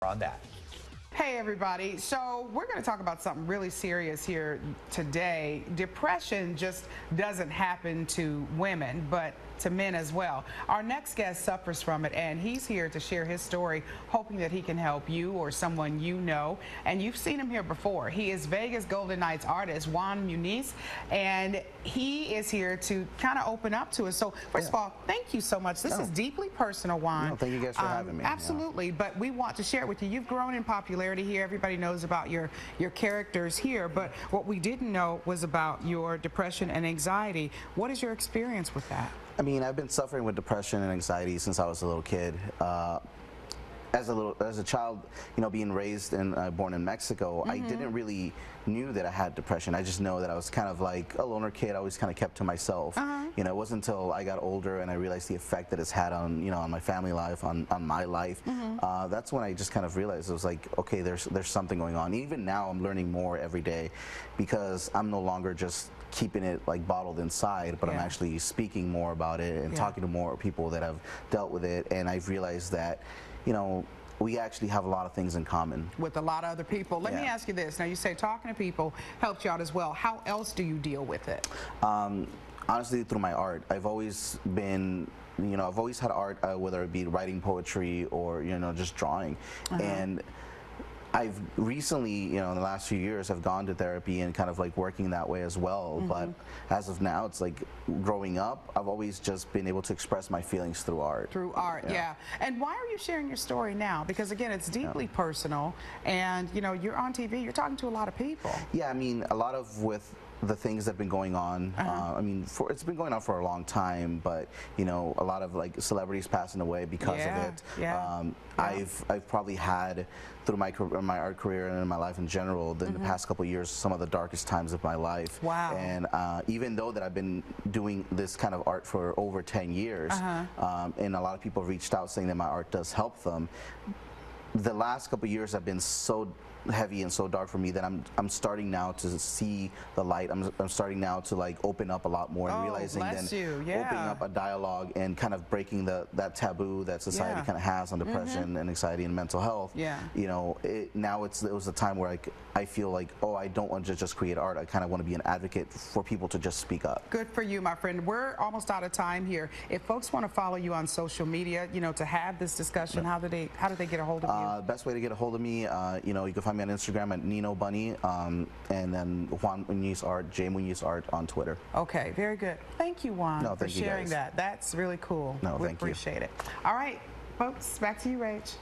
on that. Hey everybody, so we're going to talk about something really serious here today. Depression just doesn't happen to women, but to men as well. Our next guest suffers from it, and he's here to share his story, hoping that he can help you or someone you know. And you've seen him here before. He is Vegas Golden Knights artist Juan Muniz, and he is here to kind of open up to us. So first of all, thank you so much. This is deeply personal, Juan. No, thank you guys for having me. Absolutely, but we want to share it with you. You've grown in popularity here. Everybody knows about your characters here, but what we didn't know was about your depression and anxiety. What is your experience with that? I mean, I've been suffering with depression and anxiety since I was a little kid. As a child, you know, being raised and born in Mexico, I didn't really knew that I had depression. I just know that I was kind of like a loner kid. I always kind of kept to myself. You know, it wasn't until I got older and I realized the effect that it's had on, you know, on my family life, on my life. That's when I just kind of realized it was like, okay, there's something going on. Even now, I'm learning more every day because I'm no longer just keeping it like bottled inside, but I'm actually speaking more about it and talking to more people that have dealt with it. And I've realized that, you know, we actually have a lot of things in common. With a lot of other people. Let me ask you this. Now, you say talking to people helped you out as well. How else do you deal with it? Honestly, through my art. I've always been, you know, I've always had art, whether it be writing poetry or, you know, just drawing. And I've recently, you know, in the last few years, I've gone to therapy and kind of like working that way as well. But as of now, it's like growing up, I've always just been able to express my feelings through art. Through art, yeah. And why are you sharing your story now? Because again, it's deeply personal, and you know, you're on TV, you're talking to a lot of people. Yeah, I mean, a lot of with the things that have been going on. I mean, it's been going on for a long time, but you know, a lot of like celebrities passing away because of it. I've probably had through my art career and in my life in general, in the past couple of years, some of the darkest times of my life. Wow. And even though that I've been doing this kind of art for over 10 years, and a lot of people reached out saying that my art does help them, the last couple of years have been so heavy and so dark for me that I'm starting now to see the light. I'm starting now to like open up a lot more and realizing opening up a dialogue and kind of breaking that taboo that society kind of has on depression and anxiety and mental health. You know, now it was a time where I feel like, oh, I don't want to just create art. I kind of want to be an advocate for people to just speak up. Good for you, my friend. We're almost out of time here. If folks want to follow you on social media, you know, to have this discussion, how do they get a hold of you? The best way to get a hold of me, you know, you can find me on Instagram at Nino Bunny, and then Juan Muniz Art, J Muniz Art on Twitter. Okay, very good. Thank you, Juan, for sharing that. That's really cool. No, we appreciate it. All right, folks, back to you, Rach.